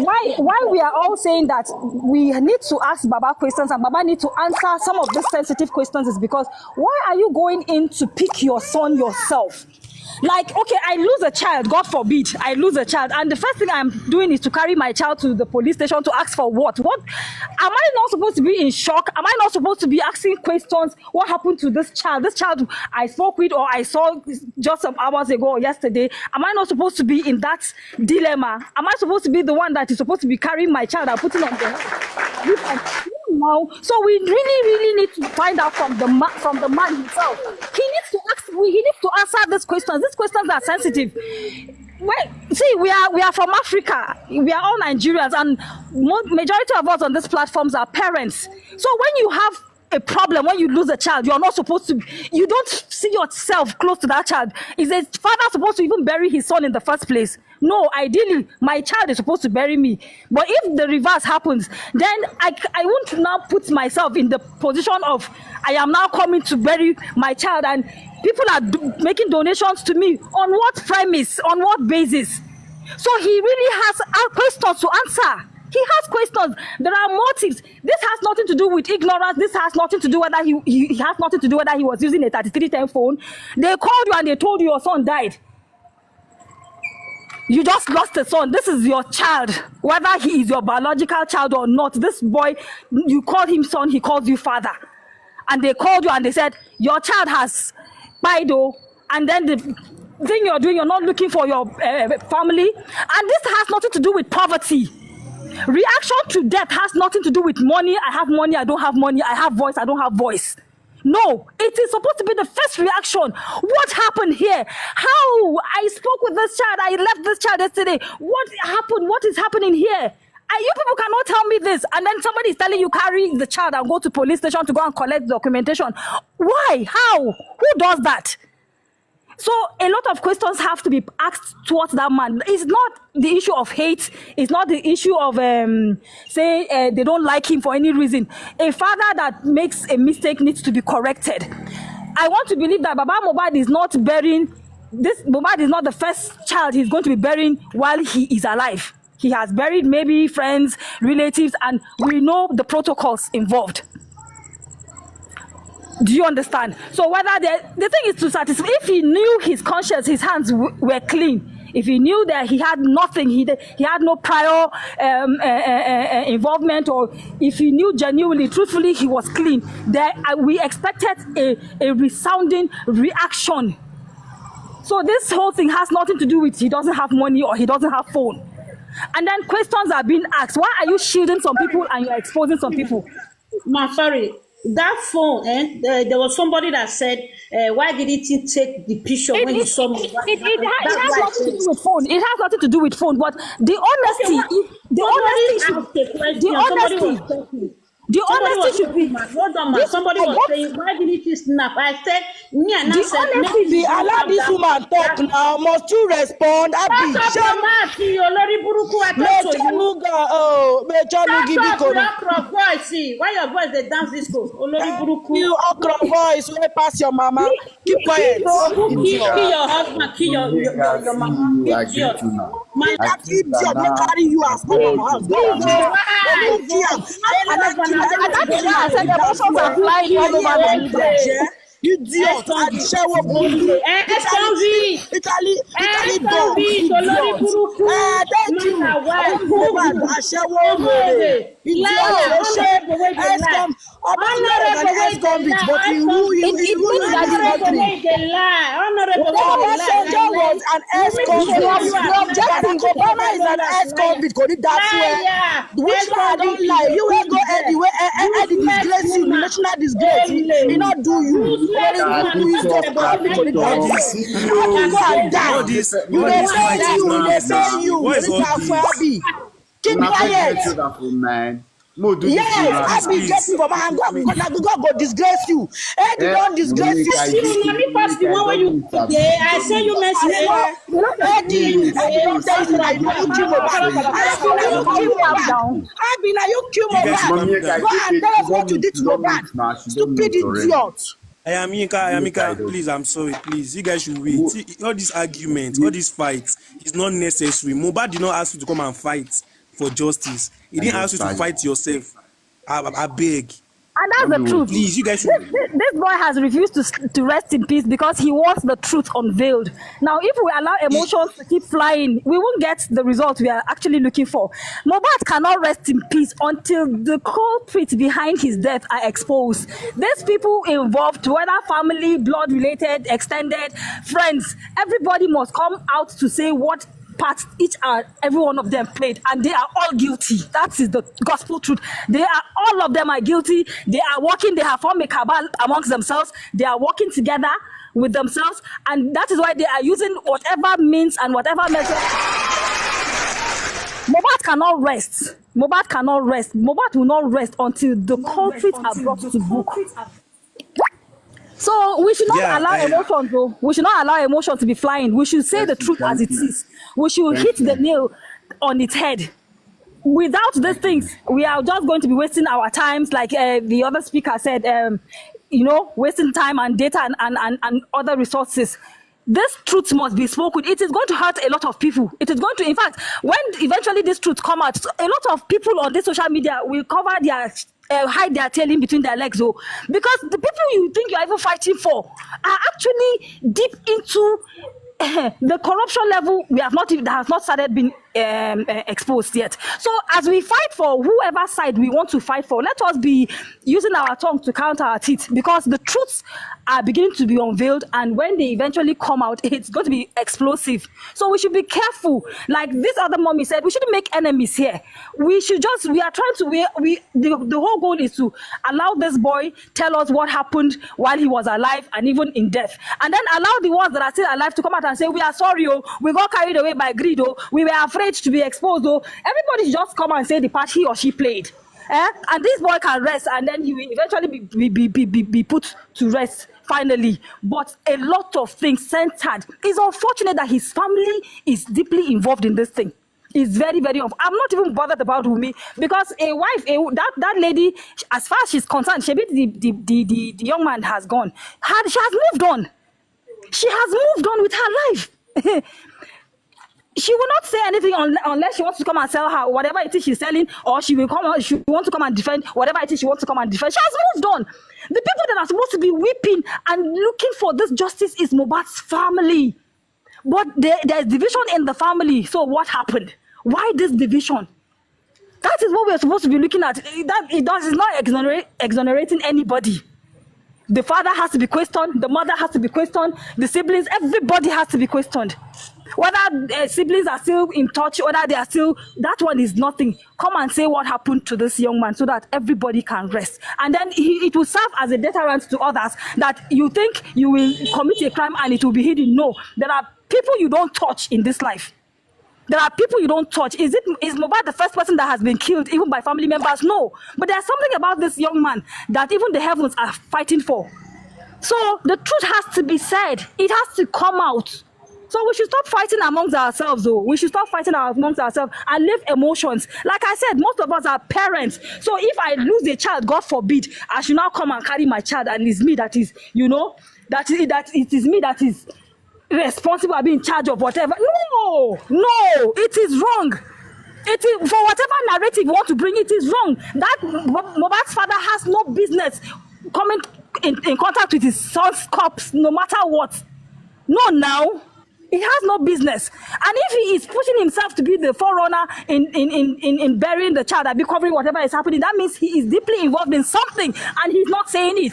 why we are all saying that we need to ask Baba questions and Baba need to answer some of these sensitive questions is because why are you going in to pick your son yourself? Like, okay, I lose a child, God forbid, I lose a child, and the first thing I'm doing is to carry my child to the police station to ask for what? What? Am I not supposed to be in shock? Am I not supposed to be asking questions? What happened to this child? This child I spoke with or I saw just some hours ago or yesterday. Am I not supposed to be in that dilemma? Am I supposed to be the one that is supposed to be carrying my child and putting on the now? So we really need to find out from the man himself. He needs to answer these questions. These questions are sensitive. Well, see, we are from Africa. We are all Nigerians, and majority of us on these platforms are parents. So when you have a problem, when you lose a child, you are not supposed to. You don't see yourself close to that child. Is a father supposed to even bury his son in the first place? No, ideally, my child is supposed to bury me. But if the reverse happens, then I won't now put myself in the position of I am now coming to bury my child, and people are making donations to me. On what premise? On what basis? So he really has questions to answer. He has questions. There are motives. This has nothing to do with ignorance. This has nothing to do whether he has nothing to do whether he was using a 3310 phone. They called you and they told you your son died. You just lost a son. This is your child. Whether he is your biological child or not, this boy, you call him son, he calls you father. And they called you and they said, your child has died, and then the thing you're doing, you're not looking for your family. And this has nothing to do with poverty. Reaction to death has nothing to do with money. I have money, I don't have money. I have voice, I don't have voice. No, it is supposed to be the first reaction. What happened here? How? I spoke with this child. I left this child yesterday. What happened? What is happening here? And you people cannot tell me this. And then somebody is telling you carry the child and go to police station to go and collect documentation. Why? How? Who does that? So a lot of questions have to be asked towards that man. It's not the issue of hate. It's not the issue of they don't like him for any reason. A father that makes a mistake needs to be corrected. I want to believe that Baba Mohbad is not burying this. Mohbad is not the first child he's going to be burying while he is alive. He has buried maybe friends, relatives, and we know the protocols involved. Do you understand? So whether the thing is to satisfy, if he knew his conscience, his hands were clean, if he knew that he had nothing, he had no prior involvement, or if he knew genuinely, truthfully, he was clean, we expected a resounding reaction. So this whole thing has nothing to do with he doesn't have money or he doesn't have phone. And then questions are being asked. Why are you shielding some people and you're exposing some people? Sorry. That phone, there was somebody that said, why didn't he take the picture when he saw me? It has nothing to do with phone. It has nothing to do with phone, but the honesty should be. Hold on, man. Somebody was saying, why didn't you snap? I said, me and I said, allow this woman talk now. Must you respond? Why you your voice they dance this go? You okra voice, we pass your mama. Keep quiet. Kill your husband, kill your mama. Idiot. Man, that idiot will carry you as home house. I said the emotions are flying all over the place. You idiot! Aṣẹ́wó borí. Italy dog. Thank you. Aṣẹ́wó borí. Idiot. Honorable ex-convict, but who you was an ex-convict. Obama is an ex-convict. Which one I don't lie? You will go anywhere. Disgrace you, national disgrace. He not do you. You keep quiet. Yes, I be getting from my hand. God go disgrace you. Eddie don't disgrace you. Let me pass the one where you. I say you message. Eddie don't tell you that you kill Mohbad. I be now you kill Mohbad. Go and tell us what you did to Mohbad. Stupid idiot. I am Yinka, please, I'm sorry, please. You guys should wait. See, all these arguments, all these fights, it's not necessary. Mohbad did not ask you to come and fight. for justice. He didn't ask you to fight yourself. I beg. And that's the truth. Please, you guys should. This boy has refused to rest in peace because he wants the truth unveiled. Now, if we allow emotions to keep flying, we won't get the result we are actually looking for. Mohbad cannot rest in peace until the culprits behind his death are exposed. These people involved, whether family, blood related, extended, friends, everybody must come out to say what part each and every one of them played, and they are all guilty. That is the gospel truth. All of them are guilty. They are working, they have formed a cabal amongst themselves. They are working together with themselves, and that is why they are using whatever means and whatever method. Mohbad cannot rest. Mohbad cannot rest. Mohbad will not rest until the culprits are brought to book. So we should not allow emotions, though. We should not allow emotions to be flying. We should say the truth as it is. We should hit the nail on its head. Without these things, we are just going to be wasting our times, like the other speaker said, wasting time and data and other resources. This truth must be spoken. It is going to hurt a lot of people. It is going to, in fact, when eventually this truth come out, a lot of people on this social media will cover their hide their tail in between their legs, because the people you think you're even fighting for are actually deep into the corruption level that has not started being exposed yet. So as we fight for whoever side we want to fight for, let us be using our tongue to count our teeth, because the truths are beginning to be unveiled, and when they eventually come out, it's going to be explosive. So we should be careful. Like this other mommy said, we shouldn't make enemies here. We are trying to, the whole goal is to allow this boy tell us what happened while he was alive and even in death, and then allow the ones that are still alive to come out and say, we are sorry, we got carried away by greed, we were afraid to be exposed. Everybody should just come and say the part he or she played. And this boy can rest, and then he will eventually be put to rest finally. But a lot of things centered. It's unfortunate that his family is deeply involved in this thing. It's very, very I'm not even bothered about Wunmi, because a wife, that lady, as far as she's concerned, the young man has gone. She has moved on. She has moved on with her life. She will not say anything unless she wants to come and sell her whatever it is she's selling, or she wants to come and defend whatever it is she wants to come and defend. She has moved on. The people that are supposed to be weeping and looking for this justice is Mohbad's family. But there's division in the family. So what happened? Why this division? That is what we're supposed to be looking at. It's not exonerating anybody. The father has to be questioned. The mother has to be questioned. The siblings, everybody has to be questioned. Whether siblings are still in touch, whether they are still, that one is nothing. Come and say what happened to this young man so that everybody can rest. And then it will serve as a deterrent to others, that you think you will commit a crime and it will be hidden. No, there are people you don't touch in this life. There are people you don't touch. Is Mohbad the first person that has been killed, even by family members? No. But there's something about this young man that even the heavens are fighting for. So the truth has to be said. It has to come out. So we should stop fighting amongst ourselves, though. We should stop fighting amongst ourselves and leave emotions. Like I said, most of us are parents. So if I lose a child, God forbid, I should now come and carry my child, and it's me that is, that it is me that is responsible for being in charge of whatever. No, it is wrong. It is, for whatever narrative you want to bring, it is wrong. That Mohbad's father has no business coming in contact with his son's corpse, no matter what. No, now. He has no business. And if he is pushing himself to be the forerunner in burying the child and be covering whatever is happening, that means he is deeply involved in something and he's not saying it.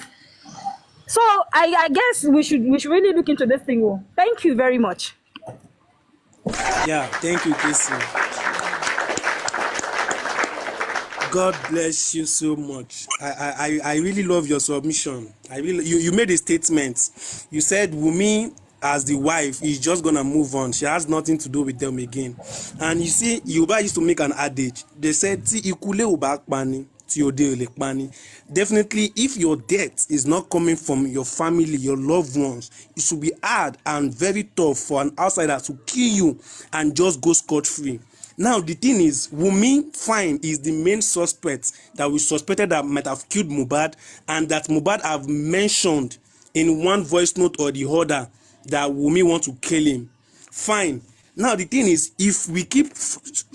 So I guess we should really look into this thing. Thank you very much. Yeah, thank you, Casey. God bless you so much. I really love your submission. You made a statement. You said Wunmi, as the wife, is just gonna move on. She has nothing to do with them again. And you see, Yoruba used to make an adage. They said, definitely, if your death is not coming from your family, your loved ones, it should be hard and very tough for an outsider to kill you and just go scot-free. Now, the thing is, Wunmi, fine, is the main suspect that we suspected that might have killed Mohbad, and that Mohbad have mentioned in one voice note or the other that Wunmi want to kill him. Fine. Now, the thing is, if we keep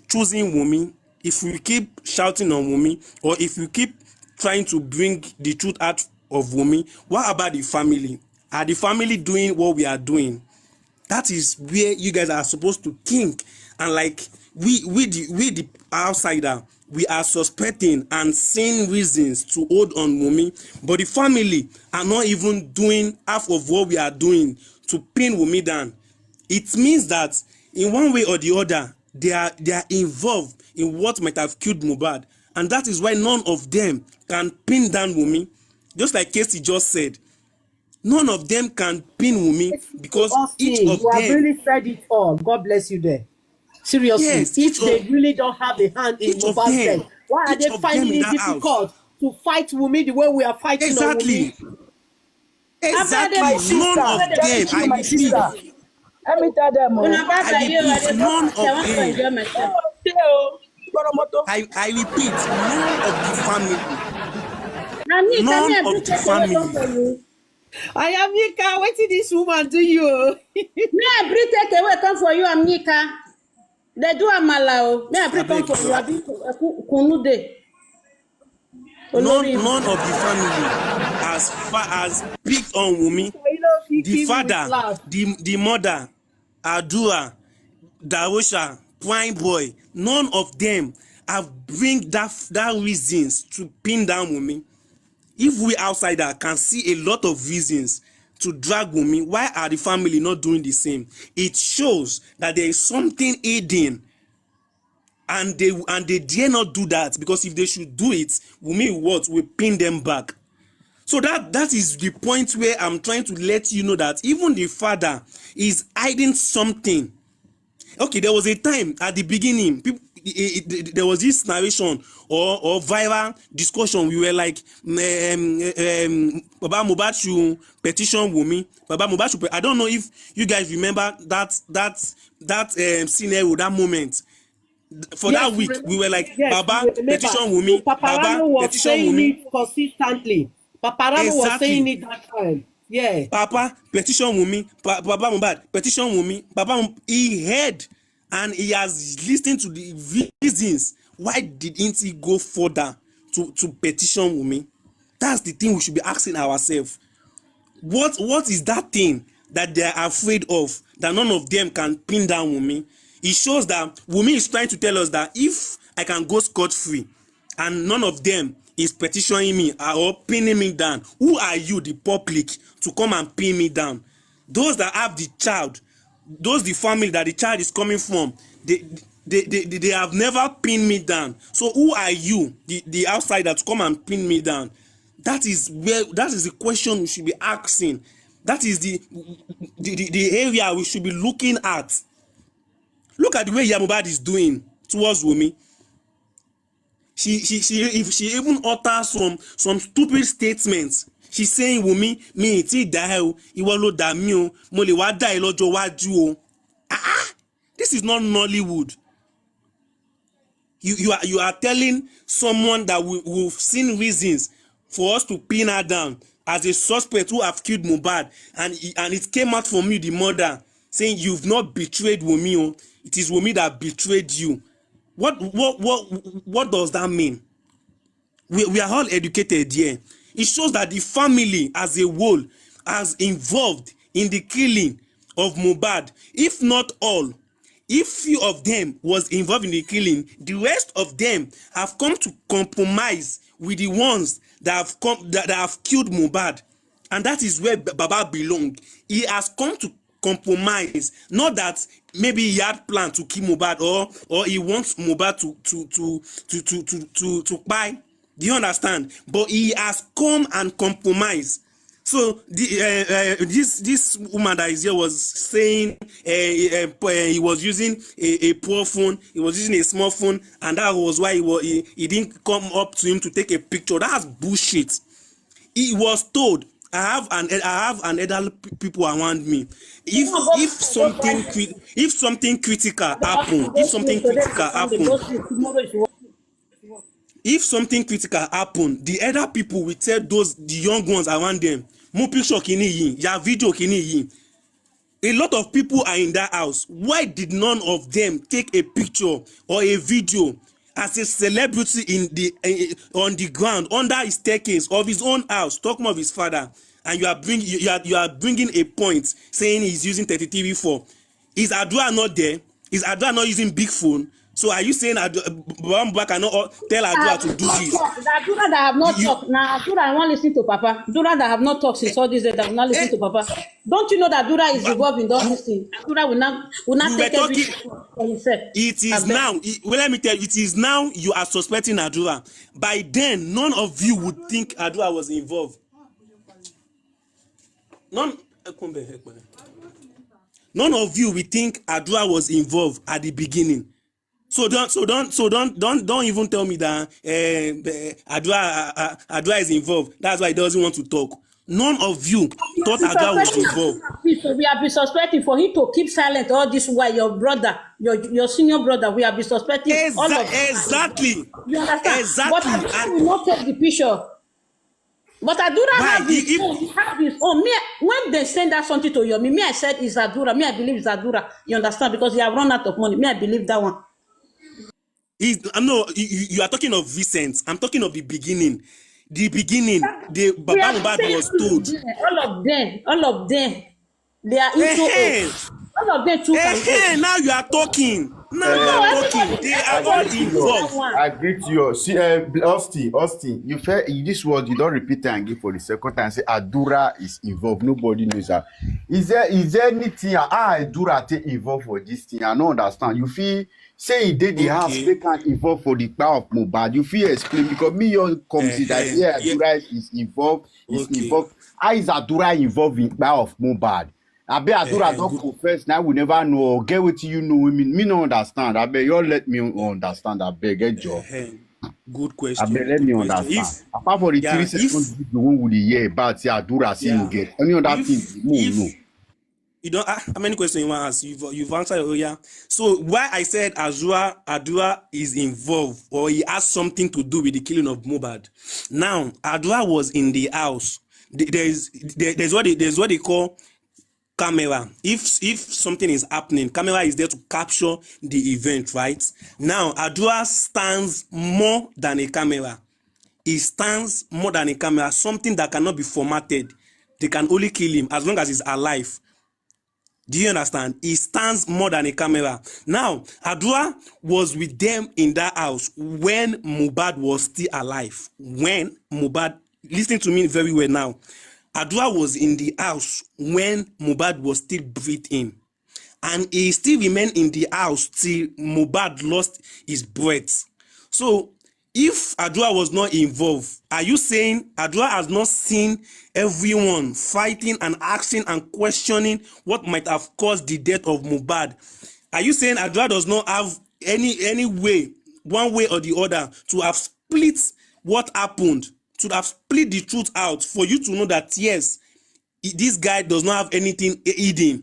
choosing Wunmi, if we keep shouting on Wunmi, or if we keep trying to bring the truth out of Wunmi, what about the family? Are the family doing what we are doing? That is where you guys are supposed to think. And like we the outsider, we are suspecting and seeing reasons to hold on Wunmi, but the family are not even doing half of what we are doing to pin Wunmi down. It means that in one way or the other, they are involved in what might have killed Mohbad, and that is why none of them can pin down Wunmi. Just like Casey just said, none of them can pin Wunmi because each of you have them. really said it all. God bless you there. Seriously, Yes, if they really don't have a hand in Mohbad's death, why are they finding it difficult to fight Wunmi the way we are fighting on Wunmi? Exactly. My None sister, of them. thank you, I my repeat. sister. Let me tell them. None of them. I repeat, none of the family. I am Nika. What did this woman do you? Me I bring take away come for you, Amnika. They do amala. Me I bring come for you. Abi kunu de. None of the family, as far as picked on Wunmi, the father, the mother, Adua, Darosha, Prime Boy, none of them have bring that reasons to pin down Wunmi. If we outsider can see a lot of reasons to drag Wunmi, why are the family not doing the same? It shows that there is something hidden, and they dare not do that, because if they should do it, Wunmi will pin them back. So that is the point where I'm trying to let you know that even the father is hiding something. Okay, there was a time at the beginning, there was this narration or viral discussion. We were like, Baba Mohbad should petition Wunmi. Baba Mohbad should. I don't know if you guys remember that scenario, that moment. For that week, we were like, Baba petition Wunmi. Baba petition Wunmi. Consistently. Paparano was saying it that time. Yeah. Papa petition Wunmi. Baba Mohbad petition Wunmi. He heard and he has listened to the reasons. Why didn't he go further to petition Wunmi? That's the thing we should be asking ourselves. What is that thing that they are afraid of that none of them can pin down Wunmi? It shows that Wunmi is trying to tell us that if I can go scot-free and none of them is petitioning me or pinning me down, who are you, the public, to come and pin me down? Those that have the child, those the family that the child is coming from, they have never pinned me down. So who are you, the outsider, to come and pin me down? That is the question we should be asking. That is the area we should be looking at. Look at the way Mohbad is doing towards Wunmi. She even utters some stupid statements. She's saying, Wunmi, mi ti da o, ìwọ ló dà mí o, mo lè wá dà ẹ́ lọ́jọ́ iwájú o. This is not Nollywood. You are telling someone that we've seen reasons for us to pin her down as a suspect who have killed Mohbad, and it came out from you, the mother, saying you've not betrayed Wunmi o. It is Wunmi that betrayed you. What does that mean? We are all educated here. It shows that the family as a whole has involved in the killing of Mohbad. If not all, if few of them was involved in the killing, the rest of them have come to compromise with the ones that have killed Mohbad, and that is where Baba belonged. He has come to compromise, not that maybe he had planned to kill Mohbad or he wants Mohbad to buy. Do you understand? But he has come and compromise. So this woman that is here was saying he was using a poor phone, he was using a small phone, and that was why he didn't come up to him to take a picture. That's bullshit. He was told, I have an elderly people around me. If something critical happen, the elder people will tell the young ones around them, mo picture kini yi, ya video kini yi. A lot of people are in that house. Why did none of them take a picture or a video as a celebrity in the on the ground under his staircase of his own house, talking of his father, and you are bringing a point saying he's using 33-4. Is Adua not there? Is Adua not using big phone? So are you saying Baba cannot tell Adua to do this? The Adura that have not talked. Now Adura I want listen to Papa. Adura that have not talked since all this day that will not listen to Papa. Don't you know that Adura is involved in all this thing? Adura will not take everything for himself. It is now. Well, let me tell you, it is now you are suspecting Adura. By then, none of you would think Adura was involved. None of you will think Adura was involved at the beginning. So don't even tell me that Adua is involved. That's why he doesn't want to talk. None of you thought Adua was involved. We have been suspecting for him to keep silent all this while. Your brother, your senior brother, we have been suspecting all of exactly. You understand? Exactly. But Adura will not take the picture. But Adura have his own. He have his own. Me, when they send that something to Yomi, me I said it's Adura. Me I believe it's Adura. You understand? Because he have run out of money. Me I believe that one. No, you are talking of Vincent. I'm talking of the beginning. The beginning, the Baba Mohbad was told. All of them, they are into it. All of them too can now you are talking. Now you are talking. They are all involved. I greet you. See, Austin, you fair this word you don't repeat it and give for the second time. Say Adura is involved. Nobody knows that. Is there anything Adura take involved for this thing? I don't understand. You feel say he did the house, they can't involve for the power of Mohbad. You feel explain because me your comes that Adura is involved. Is involved. How is Adura involved in power of Mohbad? I bet Adura don't confess now. We never know. Get what you know. Me no understand. I bet you let me understand. I bet get job. Good question. I bet let me understand. Apart from the 3 seconds, the one with the year about Adura saying get any other thing. No. You don't. How many questions you want to ask? You've answered earlier. So why I said Adura is involved or he has something to do with the killing of Mohbad. Now Adura was in the house. There's what they call camera. If something is happening, camera is there to capture the event, right? Now Adura stands more than a camera. He stands more than a camera, something that cannot be formatted. They can only kill him as long as he's alive. Do you understand? He stands more than a camera. Now, Adura was with them in that house when Mohbad was still alive. When Mohbad, listen to me very well now. Adura was in the house when Mohbad was still breathing. And he still remained in the house till Mohbad lost his breath. So, if Adura was not involved, are you saying Adura has not seen everyone fighting and asking and questioning what might have caused the death of Mohbad? Are you saying Adura does not have any way, one way or the other, to have split what happened, to have split the truth out for you to know that yes, this guy does not have anything hidden?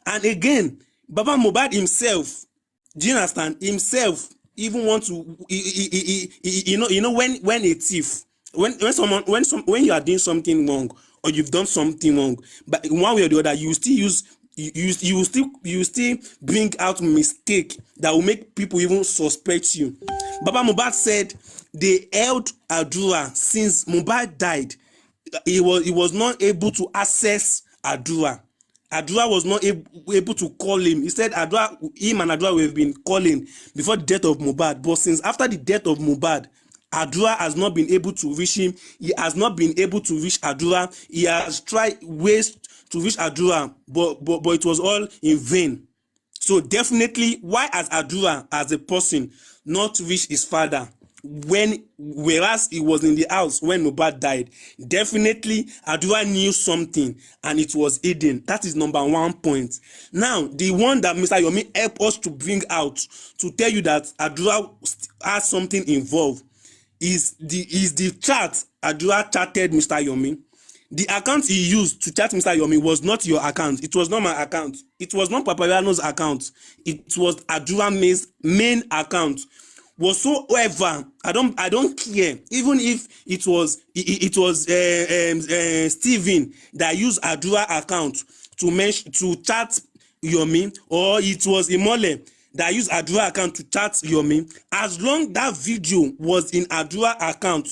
And again, Baba Mohbad himself, do you understand? Himself even want to, you know when a thief, when you are doing something wrong or you've done something wrong, but in one way or the other you still bring out mistake that will make people even suspect you. Baba Mohbad said they held Adura since Mohbad died. He was not able to access Adura. Adura was not able to call him. He said him and Adura have been calling before the death of Mohbad. But since after the death of Mohbad, Adura has not been able to reach him. He has not been able to reach Adura. He has tried ways to reach Adura, but it was all in vain. So definitely, why has Adura as a person not reached his father whereas he was in the house when Mohbad died? Definitely Adura knew something and it was hidden. That is number 1 point. Now the one that Mr. Yomi helped us to bring out to tell you that Adura has something involved is the chat Adura chatted Mr. Yomi. The account he used to chat Mr. Yomi was not your account. It was not my account. It was not Papariano's account. It was Adura's main account. Whatsoever, I don't care. Even if it was Steven that used Adura account to chat Yomi, or it was Imole that use Adura account to chat Yomi, as long that video was in Adura account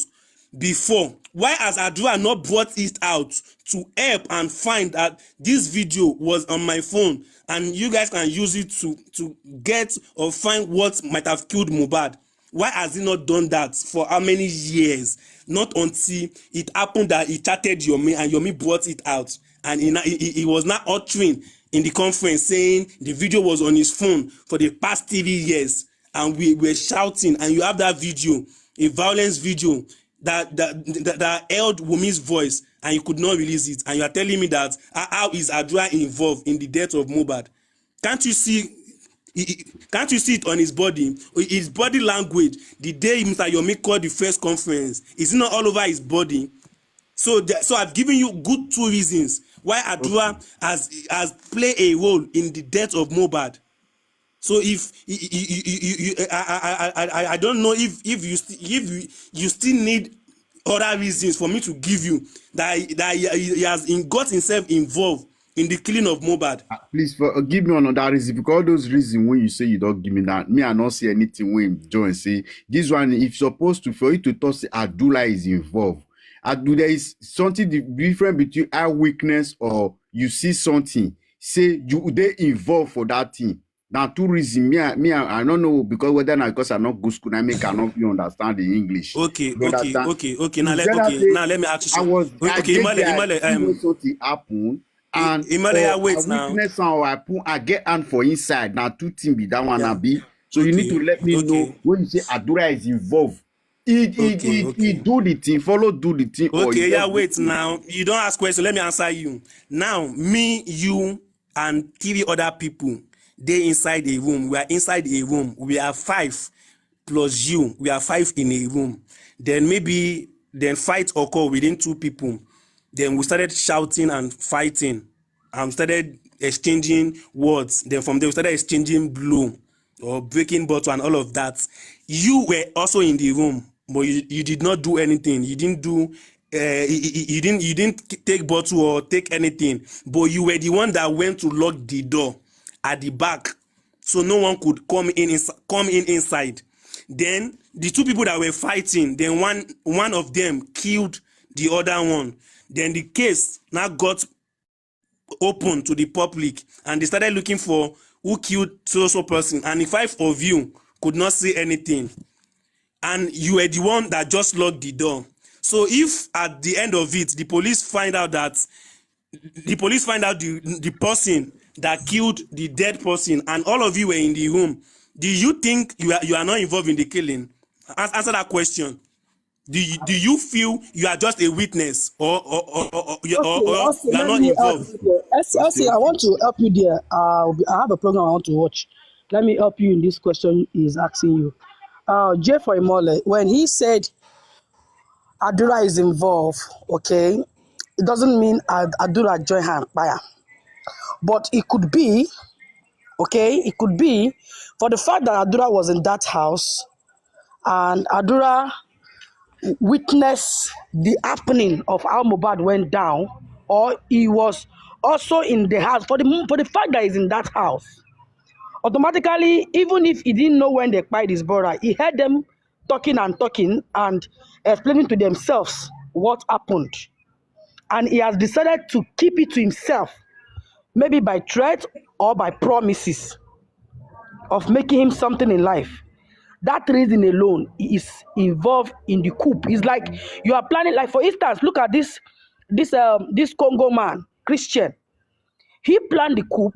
before, why has Adura not brought it out to help and find that this video was on my phone and you guys can use it to get or find what might have killed Mohbad? Why has he not done that for how many years? Not until it happened that he chatted Yomi and Yomi brought it out, and he was not uttering in the conference saying the video was on his phone for the past 3 years, and we were shouting, and you have that video, a violence video that held Wumi's voice, and you could not release it, and you are telling me that how is Adura involved in the death of Mohbad? Can't you see it on his body language? The day Mr. Yomi called the first conference, is it not all over his body? So I've given you good 2 reasons why Adura has played a role in the death of Mohbad. So if I don't know if you still need other reasons for me to give you that he has got himself involved in the killing of Mohbad. Please give me another reason, because all those reasons when you say you don't give me that, me I not see anything when John say this one. If supposed to for you to talk say Adula is involved, there is something different between eye weakness or you see something say you they involved for that thing. Now 2 reasons. Me I don't know, because whether not because I not go school, I cannot understand the English. Okay. Now let me ask you. Something happen. And wait now. Weakness I get hand for inside. Now 2 things be that one be. So you need to let me know when you say Adura is involved. He do the thing, do the thing. Okay, wait now. You don't ask questions. Let me answer you. Now, me, you, and 3 other people, they inside a room. We are inside a room. We are 5 plus you. We are 5 in a room. Then fight occur within 2 people. Then we started shouting and fighting, and started exchanging words. Then from there we started exchanging blow or breaking bottle and all of that. You were also in the room, but you did not do anything. You didn't do you didn't take bottle or take anything, but you were the one that went to lock the door at the back, so no one could come in inside. Then the 2 people that were fighting, then one of them killed the other one. Then the case now got open to the public, and they started looking for who killed so person, and the 5 of you could not say anything, and you were the one that just locked the door. So if at the end of it the police find out the person that killed the dead person, and all of you were in the room, do you think you are not involved in the killing? Answer that question. Do you feel you are just a witness, or you are not involved? Elsie, I want to help you there. I have a program I want to watch. Let me help you in this question he's asking you. Jay for Imole, when he said Adura is involved, okay, it doesn't mean Adura join her fire. But it could be, okay, it could be for the fact that Adura was in that house and Adura witnessed the happening of how Mohbad went down, or he was also in the house for the fact that he's in that house. Automatically, even if he didn't know when they killed his brother, he heard them talking and explaining to themselves what happened, and he has decided to keep it to himself, maybe by threat or by promises of making him something in life. That reason alone is involved in the coup. It's like you are planning, like for instance, look at this Congo man, Christian. He planned the coup.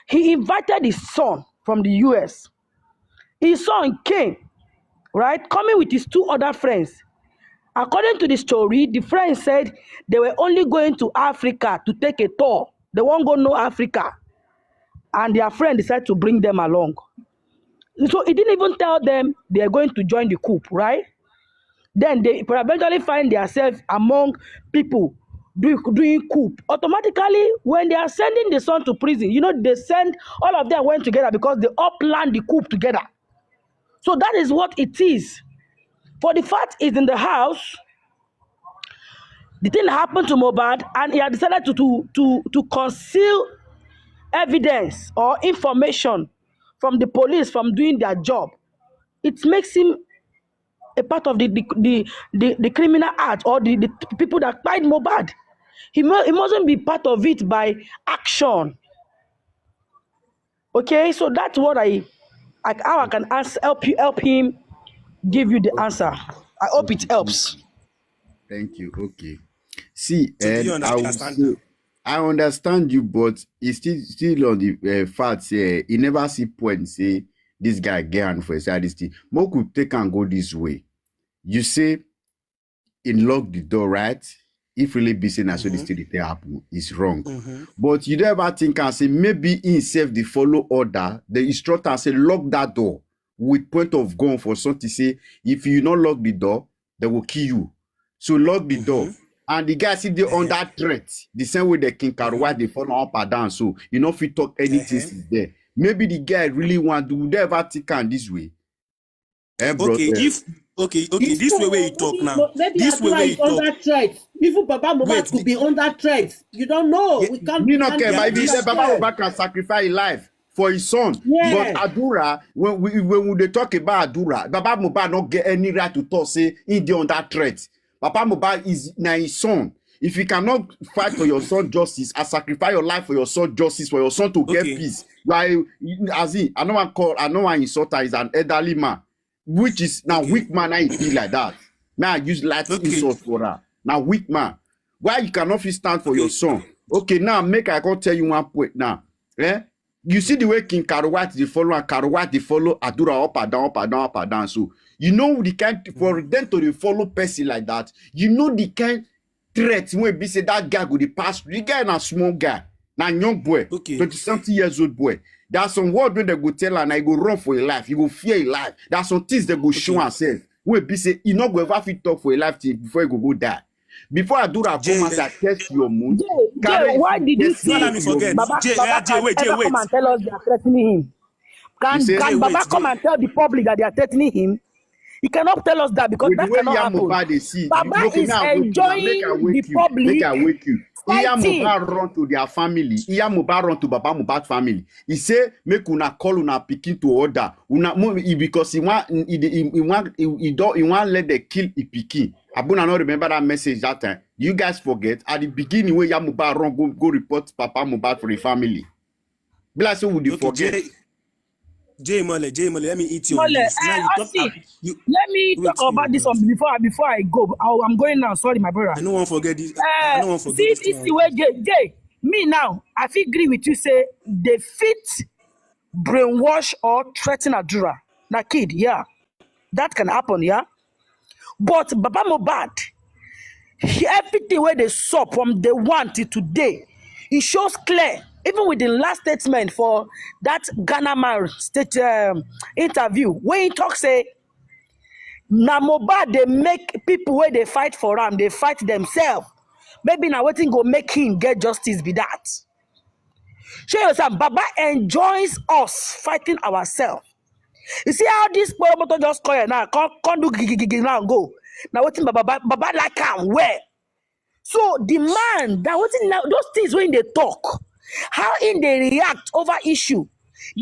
He invited his son from the US. His son came, right, coming with his 2 other friends. According to the story, the friends said they were only going to Africa to take a tour. They won't go no Africa. And their friend decided to bring them along. So he didn't even tell them they are going to join the coup, right? Then they eventually find themselves among people doing coup. Automatically, when they are sending the son to prison, they send, all of them went together because they all planned the coup together. So that is what it is. For the fact is in the house, the thing happened to Mohbad, and he had decided to conceal evidence or information from the police from doing their job, it makes him a part of the criminal act or the people that fight Mohbad. He mustn't be part of it by action. Okay, so that's what how I can help him give you the answer. I hope it helps. Thank you. Okay. See, So do you and I will understand say, now? I understand you, but it's still on the fact say he never see point say this guy get hand for his side this thing. More could take and go this way. You say in lock the door, right? If really be saying so this thing they happen, is wrong. But you don't ever think and say maybe himself the follow order, the instructor say lock that door with point of gun for something say if you not lock the door, they will kill you. So lock the door. And the guy see they under threat. The same way the King Karuwa they follow up and down. So you know if you talk anything is there. Maybe the guy really want to do ever think and this way. Okay, this way where you talk now. Maybe This way Adura where you is under talk. threat. Even Baba Mohbad Wait, could be under threat. You don't know. We can't. Me not care, can't but if he be said Baba scared. Mohbad can sacrifice his life for his son. Yeah. But Adura, when they talk about Adura, Baba Mohbad not get any right to talk say he dey under threat. Baba Mohbad is now his son. If you cannot fight for your son justice and sacrifice your life for your son justice, for your son to get peace, like as in, I know one insulter is an elderly man, which is now weak man and he be like that. Now I use light insult for her. Now weak man. Why you cannot fit stand for your son? Okay, now make I go tell you one point now. You see the way King Karuwa they follow and Karuwa they follow Adura up and down, up and down, up and down. So you know the kind for them to follow person like that, you know the kind threat when be say that guy go the pass. The guy na small guy, na young boy, 20-something years old boy. There's some word when they go tell and I go run for your life, you go fear your life. There's some things they go show herself. When be say you not go ever fit talk for your life till before you go die. Before I do that, come and say test your mood. Jay, why did you see Let me forget. Baba Jay, can wait. ever come and tell us they are threatening him? Can Baba come and tell the public that they are threatening him? He cannot tell us that because that cannot happen. Baba is enjoying the public. Make I wake you. Iya fighting. Mohbad run to their family. Iya Mohbad run to Baba Mohbad family. He say make una call una pikin to order. Because he want let the kill a pikin. Abuna not remember that message that time. You guys forget at the beginning where Iya Mohbad run go report Papa Mohbad for the family. Be like so would you forget? Jay Mole, let me eat your this. Let me talk about this one before I go. I'm going now. Sorry, my brother. I don't want to forget this. I don't want to forget see this the way Jay. Me now, I feel agree with you. Say they fit brainwash or threaten Adura. Now, kid, yeah, that can happen, yeah. But Baba Mohbad, everything where they saw from day one till today, it shows clear. Even with the last statement for that Ghana man state interview, when he talk say, na Mohbad they make people where they fight for him, they fight themselves. Maybe now waiting go make him get justice be that. Show yourself, Baba enjoys us fighting ourselves. You see how this motor just call now, can't do gigi now and go. Now waiting Baba like him where? So the man that waiting now those things when they talk. How in they react over issue,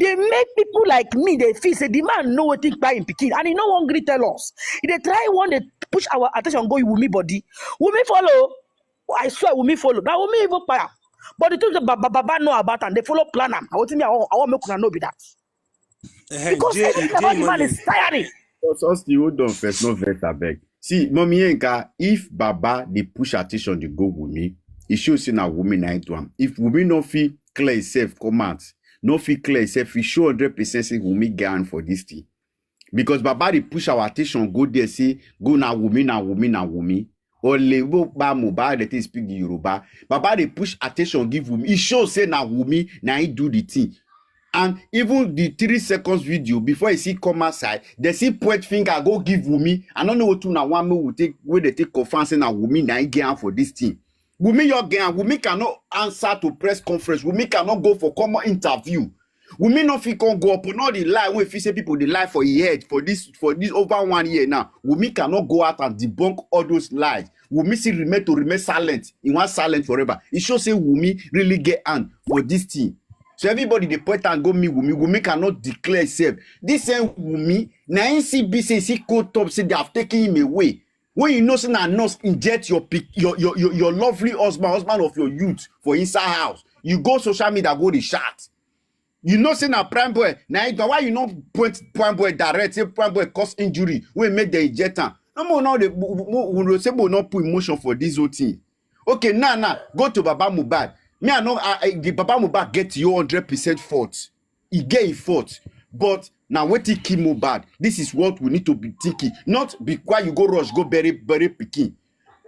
they make people like me, they feel say the man know what think by in Peking, and he no one agree tell us. If they try one, they push our attention, go with me body. Will me follow? I swear, will me follow? Now will me even fire? But the things that Baba know about and they follow plan them. I want make una know be that. Because everything about the man is tiring. So still hold on first, no vex abeg. See, Mommy Yenka, if Baba they push attention to go with me. It shows say na woman na into am. If woman no fit clear itself, come out. No fit clear itself, we show 100% say woman get hand for this thing. Because Baba they push our attention, go there, say, go na woman. Or level ba Mohbad they speak the Yoruba. Baba they push attention, give woman. It shows say na woman, na he do the thing. And even the 3 seconds video, before you see come outside, they see point finger, go give woman. I don't know what to na one will take, where they take confidence na woman, na he get hand for this thing. Wumi your gang, Wumi cannot answer to press conference. Wumi cannot go for common interview. Wumi not fit can go up on all the lie when if say people they lie for a year for this over 1 year now. Wumi cannot go out and debunk all those lies. Wumi still remain silent. He wants silent forever. It shows say Wumi really get hand for this thing. So everybody they point and go me Wumi. Wumi cannot declare itself. This same Wumi, now NCB say he called top say they have taken him away. When you know say na nurse inject your lovely husband of your youth for inside house, you go social media go the shot. You know say na prime boy. Now why you not point prime boy direct? Say prime boy cause injury when make the inject am. No more now they we say we not put emotion for this whole thing. Okay, now go to Baba Mohbad. Me I know the Baba Mohbad get your 100% fault. He get a fault, but now what he kill Mohbad? This is what we need to be thinking. Not because you go rush go bury pikin.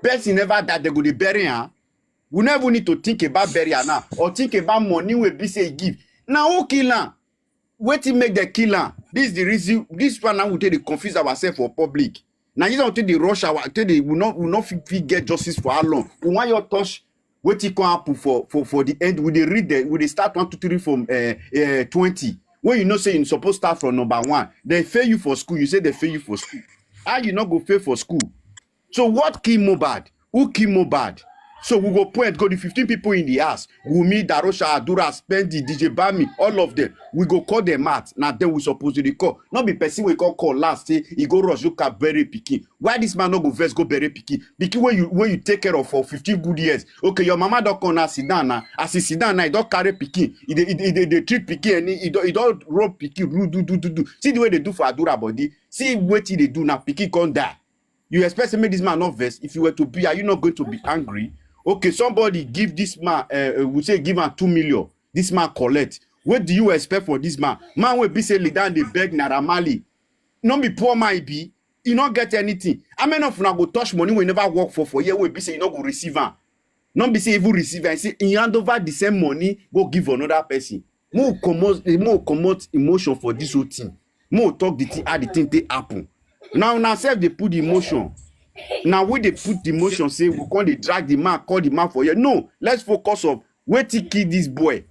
Person never died they go to bury her. We never need to think about burial now or think about money we be say give. Now who kill her? What he make the killer? This is the reason. This one now we take the confuse ourselves for public. Now you don't take the rush hour. Take the we not fit get justice for how long? We want your touch. What it can happen for the end? We they read the we they start 1, 2, 3 from 20. When you know say you supposed to start from number 1, they fail you for school. You say they fail you for school. How you not go fail for school? So what kill Mohbad? Who kill Mohbad? So we go point, go the 15 people in the house. Wumi, Darosha, Adura, Spendi, DJ Bami, all of them. We go call them out. Now then we supposed to call. Not be person we call last. Say he go rush look at bury pikin. Why this man not go first go bury pikin? Because when you take care of for 15 good years. Okay, your mama don't come now sit down now. As he sit down now, he don't carry pikin. They treat pikin and he don't rob pikin. Do. See the way they do for Adura body. See what they do now. Pikin can't die. You expect to make this man not vex? If you were to be, are you not going to be angry? Okay, somebody give this man, we say give him 2 million. This man collect. What do you expect for this man? Man will be say lay down the beg Naira Marley. Not be poor man be. You not get anything. I mean, if you go touch money, we never work for year. We be say you not go receive am. Not be say even receive and say you hand over the same money, go give another person. More commot emotion for this whole thing. More talk the thing, how the thing they happen. Now self they put the emotion. Now when they put the emotion, say we can't drag the man, call the man for you. No, let's focus on where to kill this boy.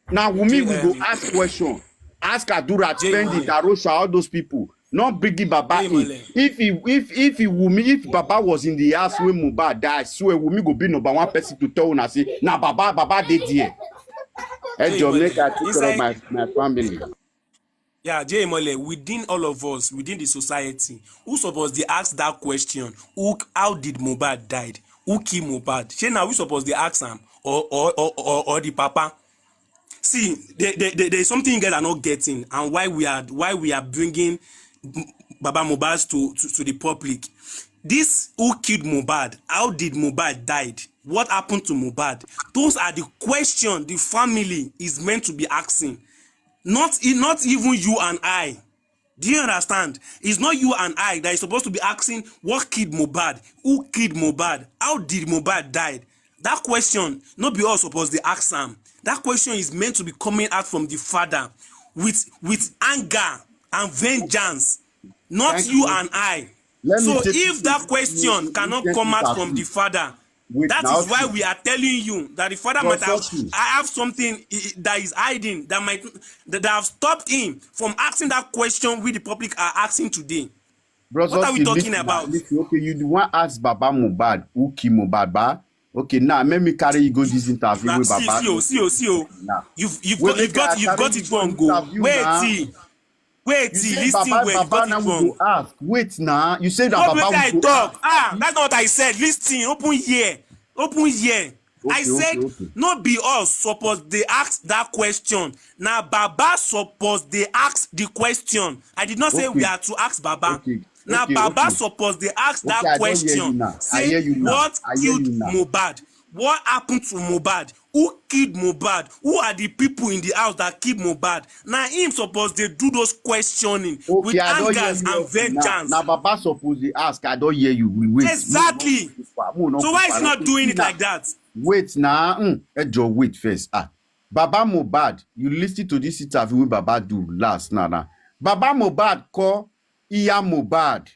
Now Wumi will go ask question, ask Adura, Spendi, Darosha, all those people. Not bring Baba in. If Baba was in the house when Mohbad died, swear Wumi go be number 1 person to tell una say, now Baba did here. Hey, Jamaica, take care of my family. Yeah, Jay Mole, within all of us, within the society, who supposed to ask that question? How did Mohbad died? Who killed Mohbad? Say now we supposed to ask him or the papa. See, there's something you guys are not getting, and why we are bringing Baba Mohbad to the public. This who killed Mohbad? How did Mohbad died? What happened to Mohbad? Those are the questions the family is meant to be asking. Not even you and I. Do you understand? It's not you and I that is supposed to be asking what killed Mohbad, who killed Mohbad, how did Mohbad died. That question, not be all supposed to ask them. That question is meant to be coming out from the father with anger and vengeance, not Thank you and I. So if that question cannot come out from the father, that is why we are telling you that the father might have something that is hiding that have stopped him from asking that question we the public are asking today. What are we talking about? Okay, you want to ask Baba Mohbad who killed Mohbad, ba? Okay, now let me carry you go this interview with Baba. See. You've got it wrong. Go. Wait, listen well. You got it wrong. Ask. Wait now. You said that Baba will talk. That's not what I said. Listen, open here. Okay, I said not be us supposed they ask that question. Now Baba supposed they ask the question. I did not say we are to ask Baba. Now Baba supposed they ask that question. Say what killed Mohbad? What happened to Mohbad? Who killed Mohbad? Who are the people in the house that killed Mohbad? Now him supposed they do those questioning with anger and vengeance. Now Baba supposed they ask. I don't hear you. We wait. Exactly. So why is he not doing it like that? Wait now. Wait first. Baba Mohbad, you listen to this interview with Baba do last now. Baba Mohbad call Iya Mohbad.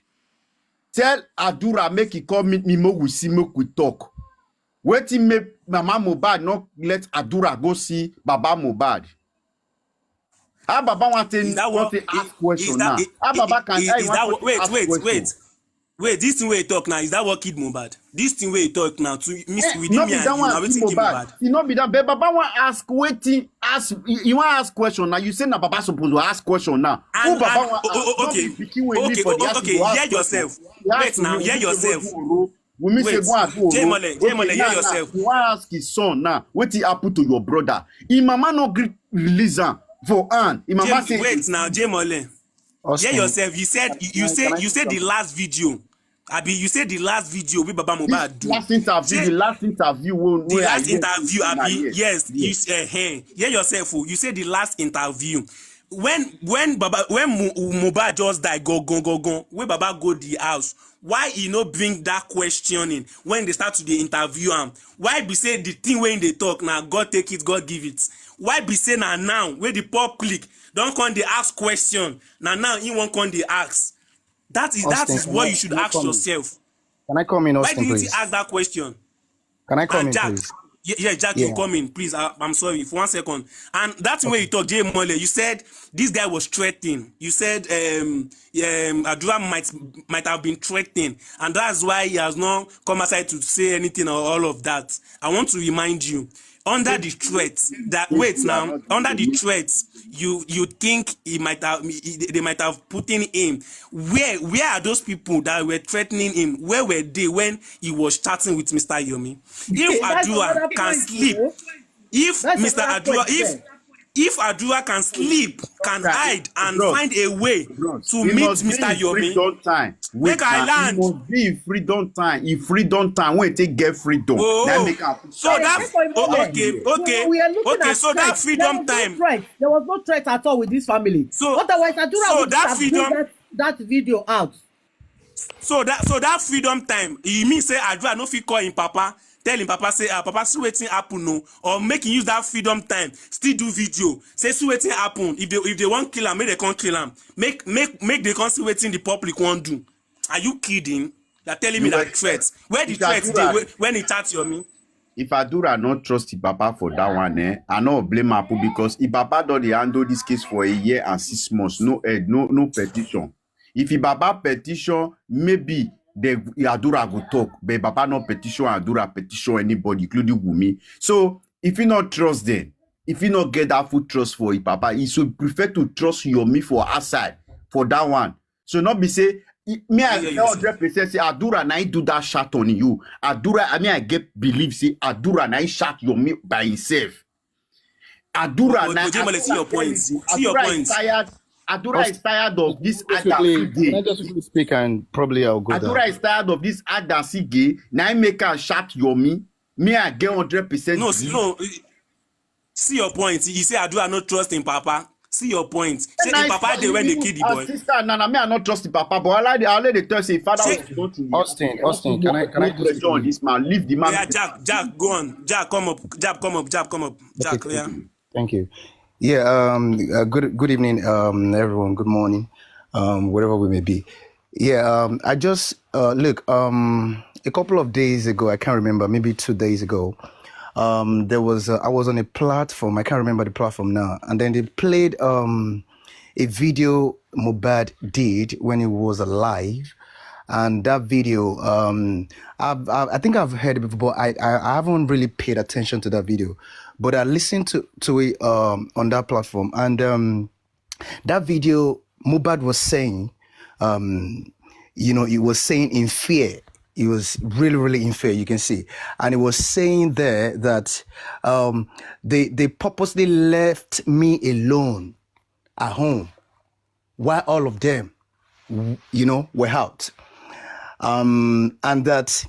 Tell Adura make he call me more we see make we talk. Waiting make Mama Mohbad not let Adura go see Baba Mohbad. Baba want to ask question now. Baba can wait. Wait, this thing where you talk now, is that what kid Mohbad? This thing where you talk now to miss within Not me be and that you, now one, waiting kid Mohbad. Mohbad. Not be that. But Baba want ask, waiting, ask. You want ask question now? You say na Baba supposed to ask question now. Who Baba want ask? Okay, hear yourself. Wait now, hear yourself. We say Wait, go and do Jay Mole, hear now, yourself. you want ask his son now? What he happen to your brother? His mama no release him for Anne. His mama say. Wait now, Jay Mole. Hear yourself. You said the last video. Abi, you said the last video with Baba Mohbad do. Last interview, the last interview. Abi, yes. You hear yourself. You said the last interview. When Mohbad just died, go. When Baba go the house, why he no bring that questioning when they start to the interview am? Why be say the thing when they talk now, God take it, God give it? Why be say now when the public don't come they ask question, now he won't come they ask? That is what you should ask yourself. Can I come in, Austin, Why didn't please? you ask that question? Can I come And in, Jack, please? Jack, you come in, please. I'm sorry for 1 second. And that's where you talk, Jay Mole. You said this guy was threatening. You said Adura might have been threatening, and that's why he has not come aside to say anything or all of that. I want to remind you, under the threats under the threats, you think they might have put in him. Where are those people that were threatening him? Where were they when he was chatting with Mr. Yomi? If Adura can sleep, if Adura can sleep, can hide and find a way to meet Mr. Yomi, make I land. It must be in freedom time. In freedom time, when you get freedom, then make a. So that okay. So that freedom time. There was no threat at all with this family. So otherwise, Adura would have bring that video out. So that freedom time, e mean say Adura no fit call him papa, tell him papa say papa see wetin happen no, or make him use that freedom time still do video say see wetin happen. If they wan kill am, make they come kill am. Make they come see wetin the public wan do. Are you kidding? You're telling me that threats. Where the threats dey when he chat Yomi? If Adura not trust the papa for that one, I no blame Apu because if papa don dey handle this case for 1 year and 6 months, no petition. If the papa petition, maybe the Adura go talk, but papa no petition Adura petition anybody, including Wumi. So if you not trust them, if you not get that full trust for your papa, he should prefer to trust Yomi for outside for that one. So not be say me I 100% say Adura na do that shot on you. Adura, I get believe say Adura na shot Yomi by himself. Adura na see your points. See your points. Adura is tired of this Can I just speak and probably I'll go Adura is tired of this Adasi gay. Now I make her shot Yomi. Me I get 100%. No. See your point. You say Adura not trust in papa. See your point. Say the papa they when they kill the boy. Sister, Nana, me I not trust the papa, but I'll let the tell say father was going to Austin, can I just on this man? Leave the man. Yeah, Jack, go on. Jack, come up. Jack, Okay, yeah. Thank you. Yeah, good evening, everyone. Good morning, wherever we may be. Yeah, I just look. A couple of days ago, I can't remember, maybe 2 days ago, there was I was on a platform. I can't remember the platform now, and then they played a video Mohbad did when he was alive. And that video, I think I've heard it before, but I haven't really paid attention to that video. But I listened to it on that platform. And that video, Mohbad was saying, he was saying in fear. He was really, really in fear, you can see. And he was saying there that they purposely left me alone at home while all of them, were out. And that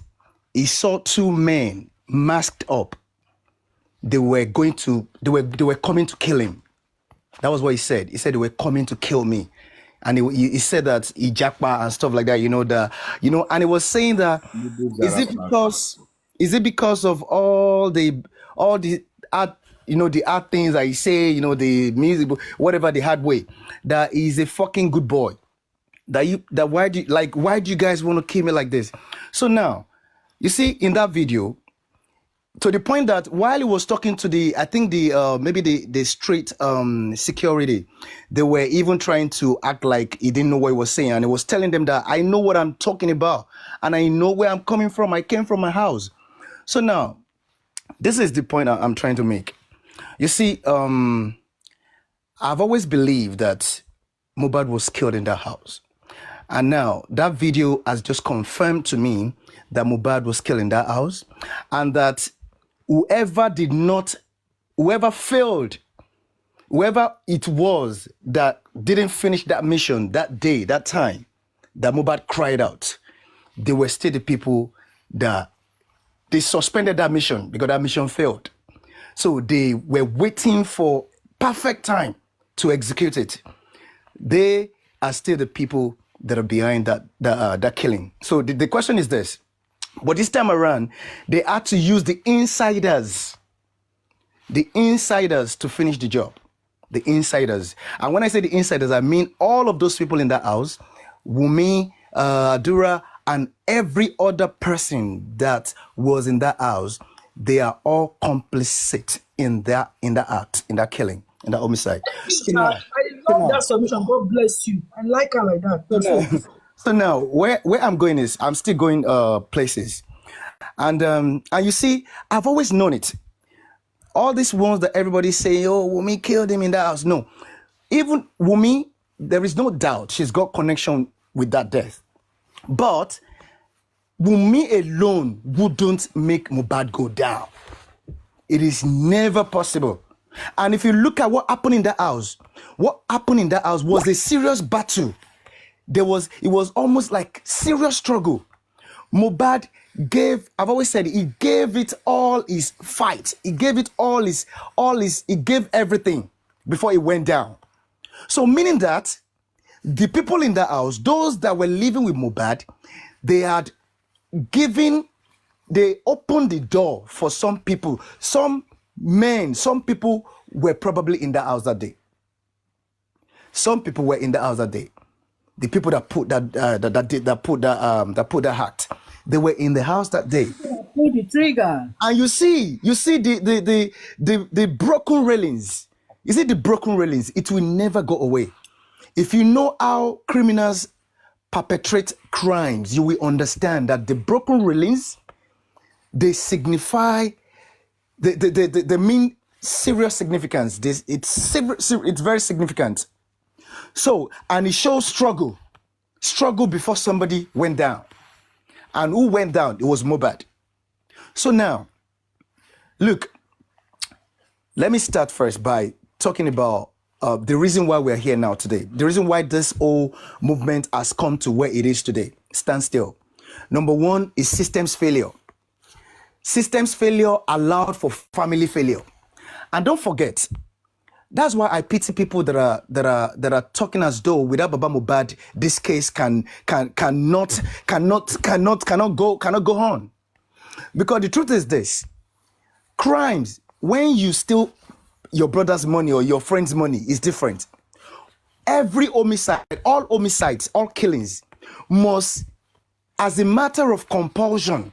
he saw 2 men masked up. They were coming to kill him. That was what he said. He said they were coming to kill me. And he said that he jackpot and stuff like that, and he was saying that is it because of all the art, the art things that he say, the music, whatever the hard way, that he's a fucking good boy. Why do you guys want to kill me like this? So now, you see in that video, to the point that while he was talking to I think maybe the street security, they were even trying to act like he didn't know what he was saying, and he was telling them that I know what I'm talking about, and I know where I'm coming from. I came from my house. So now, this is the point I'm trying to make. You see, I've always believed that Mohbad was killed in that house. And now that video has just confirmed to me that Mohbad was killed in that house, and that whoever failed, whoever it was that didn't finish that mission that day, that time, that Mohbad cried out, they were still the people that they suspended that mission because that mission failed. So they were waiting for perfect time to execute it. They are still the people that are behind that killing. So the question is this. But this time around, they had to use the insiders to finish the job. The insiders. And when I say the insiders, I mean all of those people in that house, Wunmi, Adura, and every other person that was in that house. They are all complicit in that act, in that killing, in that homicide. I love that submission. God bless you. I like her like that. So now, where I'm going is, I'm still going places. And you see, I've always known it. All these ones that everybody say, oh, Wunmi killed him in that house. No. Even Wunmi, there is no doubt she's got connection with that death. But Wunmi alone wouldn't make Mohbad go down. It is never possible. And if you look at what happened in that house was a serious battle. It was almost like serious struggle. Mohbad I've always said, he gave it all his fight. He gave it he gave everything before he went down. So meaning that the people in the house, those that were living with Mohbad, they opened the door for some people. Some people were probably in the house that day. Some people were in the house that day. The people that put that act, they were in the house that day. Pull the trigger. And you see the broken railings. You see the broken railings. It will never go away. If you know how criminals perpetrate crimes, you will understand that the broken railings, they signify, they mean serious significance. It's very significant. So, and it shows struggle before somebody went down. And who went down? It was Mohbad. So now, look, let me start first by talking about the reason why we're here now today. The reason why this whole movement has come to where it is today. Stand still. Number one is systems failure. Systems failure allowed for family failure. And don't forget, that's why I pity people that are talking as though without Baba Mohbad, this case cannot go on. Because the truth is this: crimes, when you steal your brother's money or your friend's money, is different. Every homicide, all homicides, all killings must, as a matter of compulsion,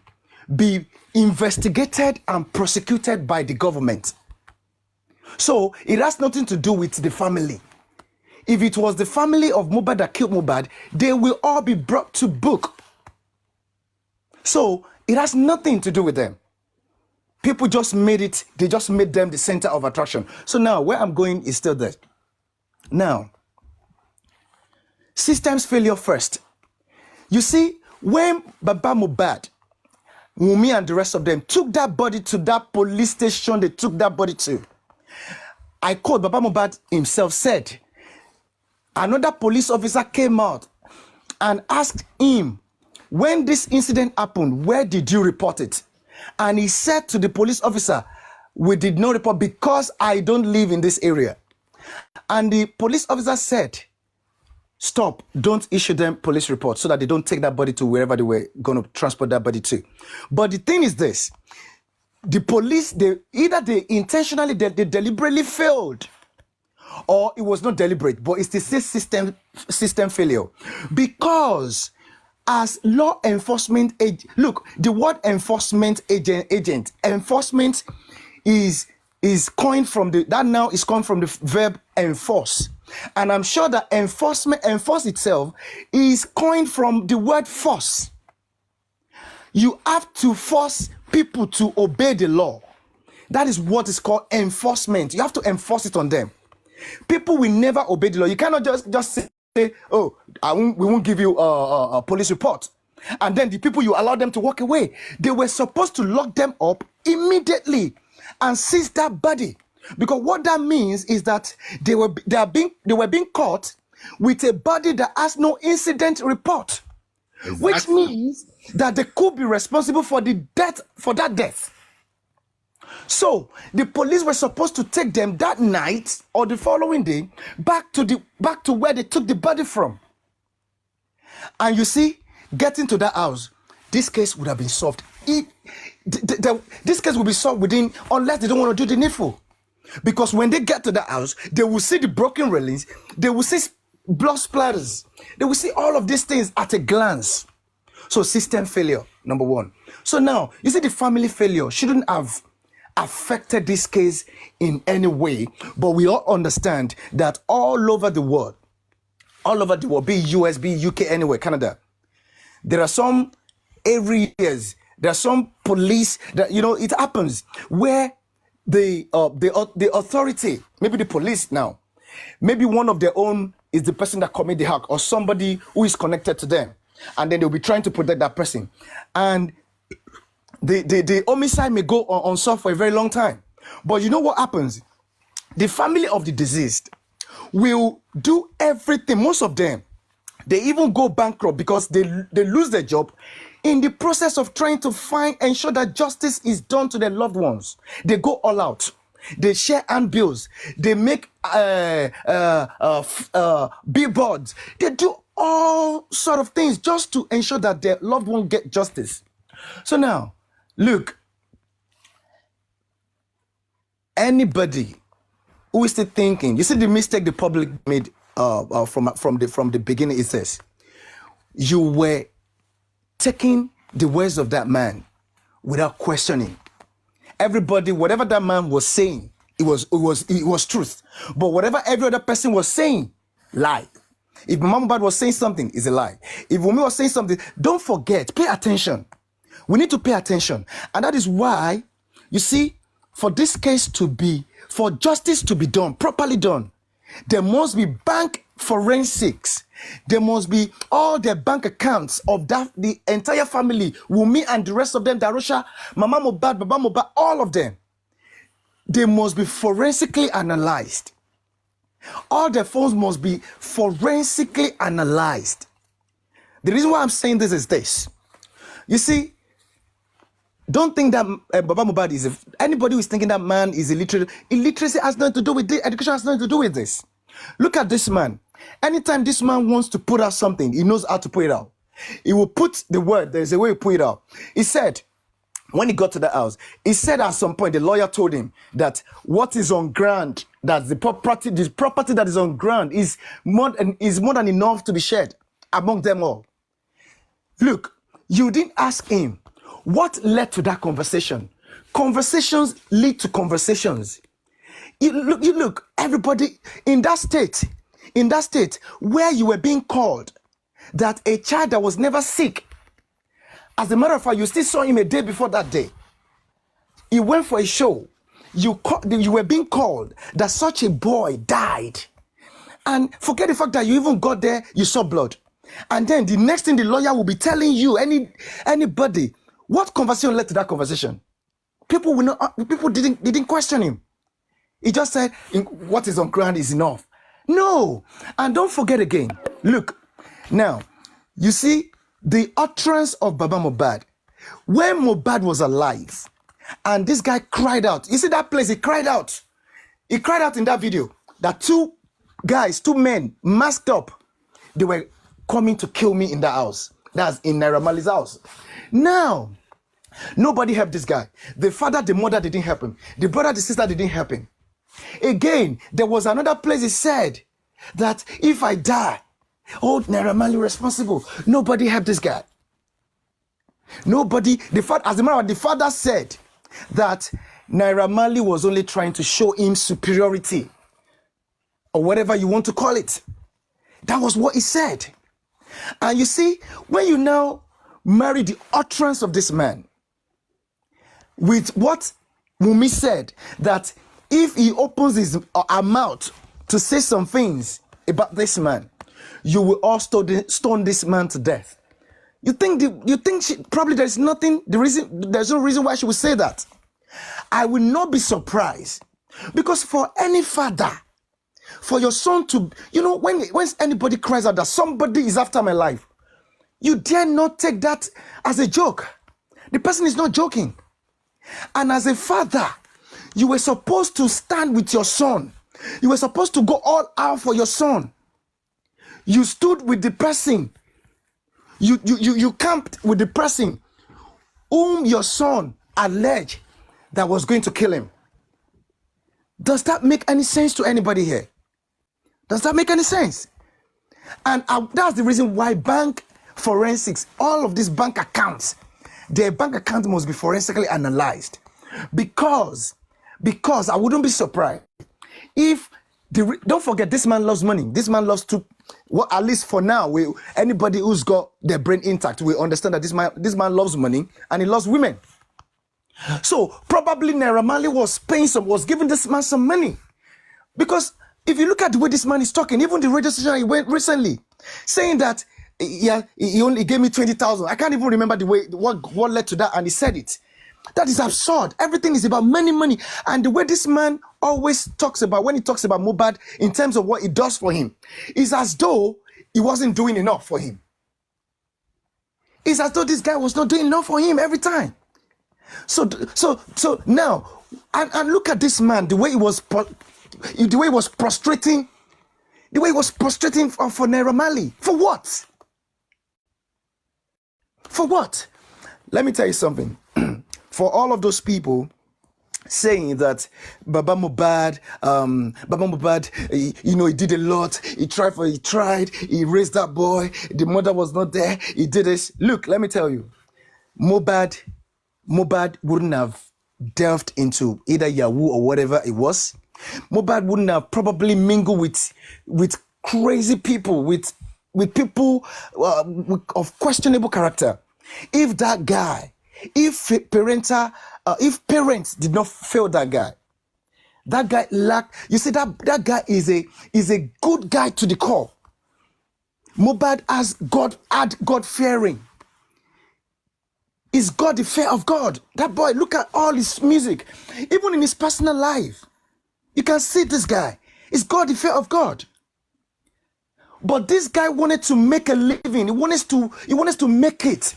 be investigated and prosecuted by the government. So it has nothing to do with the family. If it was the family of Mohbad that killed Mohbad, they will all be brought to book. So it has nothing to do with them. People just made them the center of attraction. So now where I'm going is still there. Now, systems failure first. You see, when Baba Mohbad, Wunmi and the rest of them took that body to that police station, they took that body to, I quote, Baba Mohbad himself said, another police officer came out and asked him, when this incident happened, where did you report it? And he said to the police officer, we did not report because I don't live in this area. And the police officer said, stop, don't issue them police reports so that they don't take that body to wherever they were going to transport that body to. But the thing is this, the police, they intentionally, they deliberately failed, or it was not deliberate, but it's the system failure. Because as law enforcement agent. Look, the word enforcement agent. Enforcement is coined from that now is coined from the verb enforce. And I'm sure that enforce itself is coined from the word force. You have to force people to obey the law. That is what is called enforcement. You have to enforce it on them. People will never obey the law. You cannot just say, oh, we won't give you a police report. And then the people, you allow them to walk away. They were supposed to lock them up immediately and seize that body. Because what that means is that they were being caught with a body that has no incident report. Exactly. Which means that they could be responsible for that death. So the police were supposed to take them that night or the following day back to where they took the body from. And you see, getting to that house, this case would have been solved. This case will be solved within, unless they don't want to do the needful. Because when they get to the house, they will see the broken railings, they will see blood splatters, they will see all of these things at a glance. So system failure, number one. So now, you see, the family failure shouldn't have affected this case in any way, but we all understand that all over the world, be it US, be it UK, anywhere, Canada, there are some areas, there are some police that, it happens where the authority, maybe the police now, maybe one of their own is the person that committed the hack or somebody who is connected to them. And then they'll be trying to protect that person. And the homicide may go unsolved for a very long time. But you know what happens? The family of the deceased will do everything. Most of them, they even go bankrupt because they lose their job in the process of trying to ensure that justice is done to their loved ones. They go all out. They share handbills. They make billboards. They do all sort of things just to ensure that their loved one get justice. So now, look, anybody who is still thinking, you see the mistake the public made from the beginning. It says you were taking the words of that man without questioning. Everybody, whatever that man was saying, it was truth. But whatever every other person was saying, lie. If Mohbad was saying something, it's a lie. If Wunmi was saying something, don't forget, pay attention. We need to pay attention. And that is why, you see, for this case for justice to be done, properly done, there must be bank forensics. There must be all the bank accounts of the entire family, Wunmi and the rest of them, Darusha, Mama Mohbad, Baba Mohbad, all of them. They must be forensically analyzed. All the phones must be forensically analyzed. The reason why I'm saying this is this. You see, don't think that Baba Mohbad is anybody who is thinking that man is illiterate. Illiteracy has nothing to do with this. Education has nothing to do with this. Look at this man. Anytime this man wants to put out something, he knows how to put it out. He will put the word, there's a way to put it out. He said, when he got to the house, he said at some point, the lawyer told him that what is on ground, that the property that is on ground is more than enough to be shared among them all. Look, you didn't ask him what led to that conversation. Conversations lead to conversations. You look, everybody in that state where you were being called that a child that was never sick, as a matter of fact, you still saw him a day before that day. He went for a show. You were being called that such a boy died. And forget the fact that you even got there, you saw blood. And then the next thing the lawyer will be telling you, anybody, what conversation led to that conversation? People didn't question him. He just said, what is on ground is enough. No. And don't forget again, look, now, you see, the utterance of Baba Mohbad, when Mohbad was alive, and this guy cried out. You see that place, he cried out. He cried out in that video that two men masked up, they were coming to kill me in the house. That's in Naira Marley's house. Now, nobody helped this guy. The father, the mother didn't help him. The brother, the sister didn't help him. Again, there was another place he said that if I die, hold Naira Marley responsible. Nobody helped this guy. Nobody. As a matter of fact, the father said that Naira Marley was only trying to show him superiority, or whatever you want to call it. That was what he said. And you see, when you now marry the utterance of this man with what Wunmi said, that if he opens his mouth to say some things about this man, you will all stone this man to death. You think probably there's no reason why she would say that. I will not be surprised, because for any father, for your son to, when anybody cries out that somebody is after my life, you dare not take that as a joke. The person is not joking. And as a father, you were supposed to stand with your son. You were supposed to go all out for your son. You stood with the person. You camped with the person whom your son alleged that was going to kill him. Does that make any sense to anybody here? Does that make any sense? And that's the reason why bank forensics, all of these bank accounts, their bank account must be forensically analyzed. Because I wouldn't be surprised if don't forget, this man loves money. This man loves to, well, at least for now, anybody who's got their brain intact will understand that this man loves money and he loves women. So probably Naira Marley was giving this man some money. Because if you look at the way this man is talking, even the radio station he went recently, saying that he only gave me 20,000. I can't even remember the way what led to that, and he said it. That is absurd. Everything is about money. And the way this man always talks about, when he talks about Mohbad in terms of what he does for him, is as though he wasn't doing enough for him. It's as though this guy was not doing enough for him every time. So now, and look at this man, the way he was prostrating for Naira Marley. For what? For what? Let me tell you something. For all of those people saying that Baba Mohbad, he did a lot. He tried. He raised that boy. The mother was not there. He did this. Look, let me tell you, Mohbad wouldn't have delved into either Yahoo or whatever it was. Mohbad wouldn't have probably mingled with crazy people, with people of questionable character. If parents did not fail that guy lacked. You see, that guy is a good guy to the core. Mohbad had God fearing. Is God the fear of God? That boy, look at all his music, even in his personal life. You can see this guy. Is God the fear of God? But this guy wanted to make a living. He wanted to make it.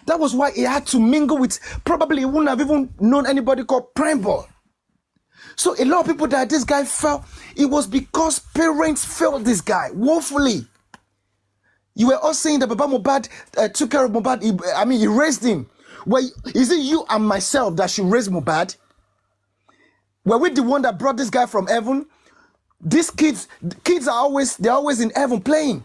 That was why he had to mingle with, probably he wouldn't have even known anybody called Prime Ball. So a lot of people that this guy fell, it was because parents failed this guy woefully. You were all saying that Baba Mohbad took care of Mohbad. He raised him. Well, is it you and myself that should raise Mohbad? Were we the one that brought this guy from heaven? These kids are always in heaven playing.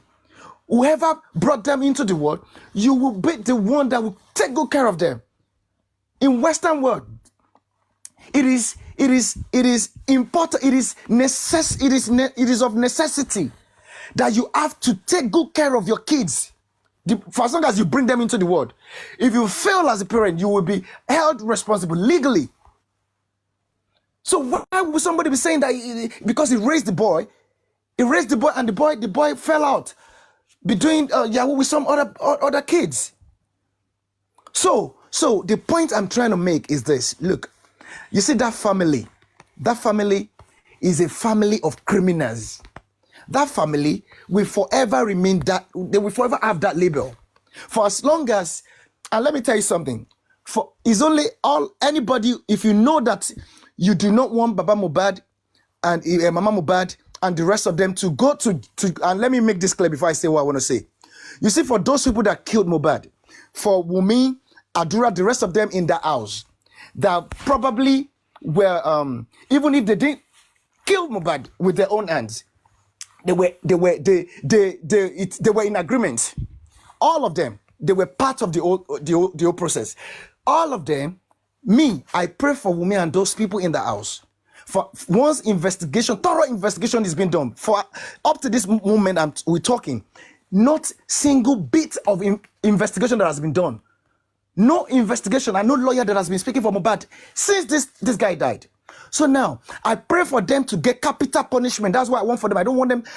Whoever brought them into the world, you will be the one that will take good care of them. In Western world, it is important. It is of necessity that you have to take good care of your kids for as long as you bring them into the world. If you fail as a parent, you will be held responsible legally. So why would somebody be saying that because he raised the boy and the boy fell out, be doing Yahoo with some other kids? So the point I'm trying to make is this. Look, you see that family is a family of criminals. That family will forever remain that, they will forever have that label. For as long as, and let me tell you something, it's only anybody, if you know that you do not want Baba Mohbad and Mama Mohbad and the rest of them to go to, and let me make this clear before I say what I want to say. You see, for those people that killed Mohbad, for Wunmi, Adura, the rest of them in that house, that probably were, even if they didn't kill Mohbad with their own hands, they were in agreement. All of them, they were part of the whole process. All of them, me, I pray for Wunmi and those people in the house. For once thorough investigation is being done, for up to this moment we're talking, not single bit of investigation that has been done. No investigation and no lawyer that has been speaking for Mohbad since this guy died. So now I pray for them to get capital punishment. That's what I want for them.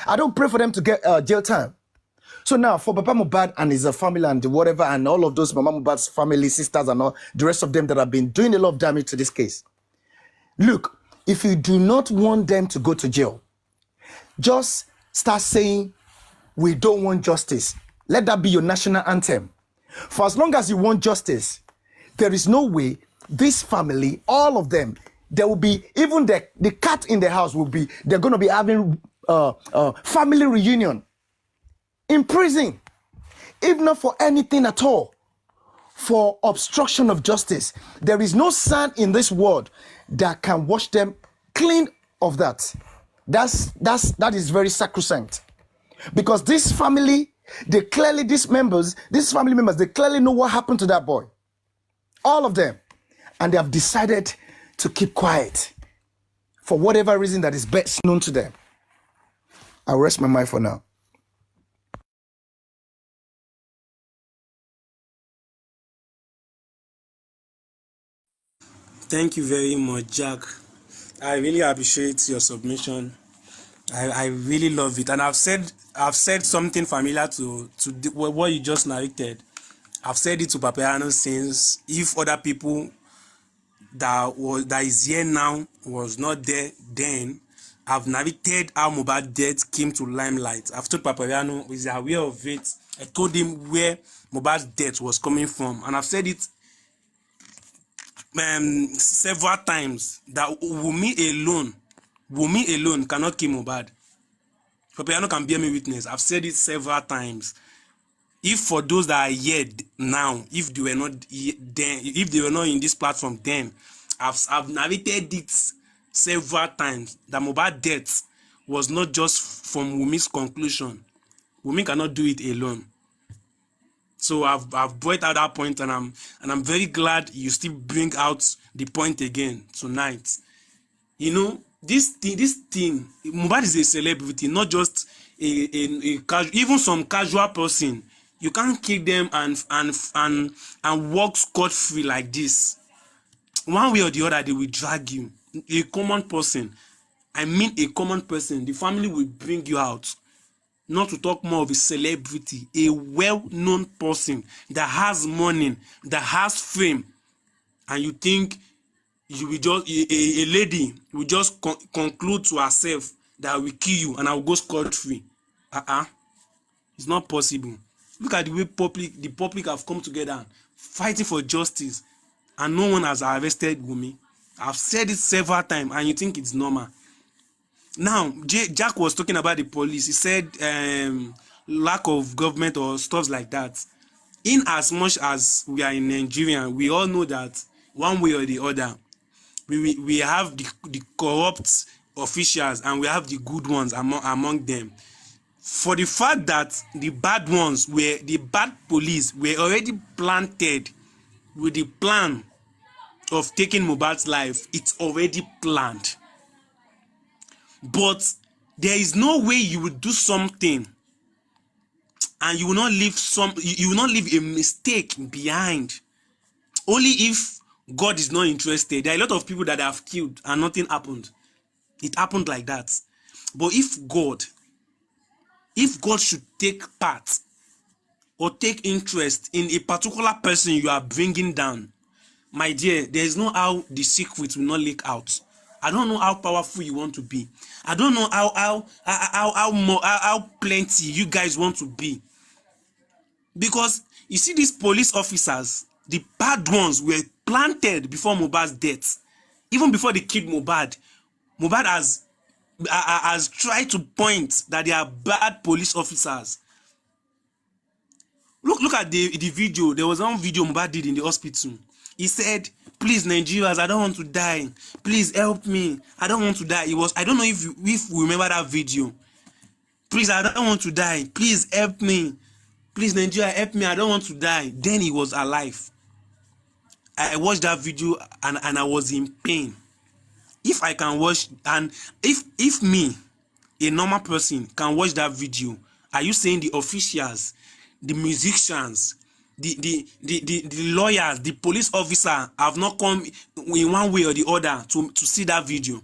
I don't pray for them to get jail time. So now for Papa Mohbad and his family and whatever, and all of those Mama Mohbad's family, sisters, and all the rest of them that have been doing a lot of damage to this case. Look, if you do not want them to go to jail, just start saying, we don't want justice. Let that be your national anthem. For as long as you want justice, there is no way this family, all of them, there will be, even the cat in the house they're going to be having family reunion in prison, if not for anything at all, for obstruction of justice. There is no sand in this world that can wash them clean of that. That is very sacrosanct, because this family, these family members, they clearly know what happened to that boy, all of them, and they have decided to keep quiet for whatever reason that is best known to them. I'll rest my mind for now. Thank you very much, Jack. I really appreciate your submission. I really love it, and I've said something familiar to what you just narrated. I've said it to Papiano since. If other people that is here now was not there then, I've narrated how Mohbad death came to limelight. I've told Papiano, he's aware of it. I told him where Mohbad's death was coming from, and I've said it several times that Wunmi alone cannot kill Mohbad. Papiano can bear me witness. I've said it several times. If for those that are here now, if they were not then, if they were not in this platform then, I've narrated it several times that Mohbad death was not just from Wunmi's conclusion. Wunmi cannot do it alone. So I've brought out that point, and I'm very glad you still bring out the point again tonight. You know, this thing, Mohbad is a celebrity, not just a casual, even some casual person. You can't kill them and walk scot-free like this. One way or the other, they will drag you. A common person, I mean a common person, the family will bring you out. Not to talk more of a celebrity, a well-known person that has money, that has fame, and you think you will just a lady will just conclude to herself that I will kill you and I will go scot-free. It's not possible. Look at the way the public have come together fighting for justice, and no one has arrested Wunmi. I've said it several times, and you think it's normal. Now, Jack was talking about the police. He said lack of government or stuff like that. In as much as we are in Nigeria, we all know that one way or the other, we have the corrupt officials and we have the good ones among them. For the fact that the bad police were already planted with the plan of taking Mohbad's life, it's already planned. But there is no way you will do something and you will not leave a mistake behind. Only if God is not interested. There are a lot of people that have killed and nothing happened. It happened like that. But if God should take part or take interest in a particular person you are bringing down, my dear, there is no how the secret will not leak out. I don't know how powerful you want to be. I don't know how plenty you guys want to be. Because you see, these police officers, the bad ones, were planted before Mohbad's death. Even before they killed Mohbad, Mohbad has tried to point that they are bad police officers. Look at the video. There was one video Mohbad did in the hospital. He said, "Please, Nigerians, I don't want to die. Please help me. I don't want to die." I don't know if we remember that video. Please, I don't want to die. Please help me. Please, Nigeria, help me. I don't want to die. Then he was alive. I watched that video and I was in pain. If I can watch, and if me, a normal person, can watch that video, are you saying the officials, the musicians, the lawyers, the police officer have not come in one way or the other to see that video?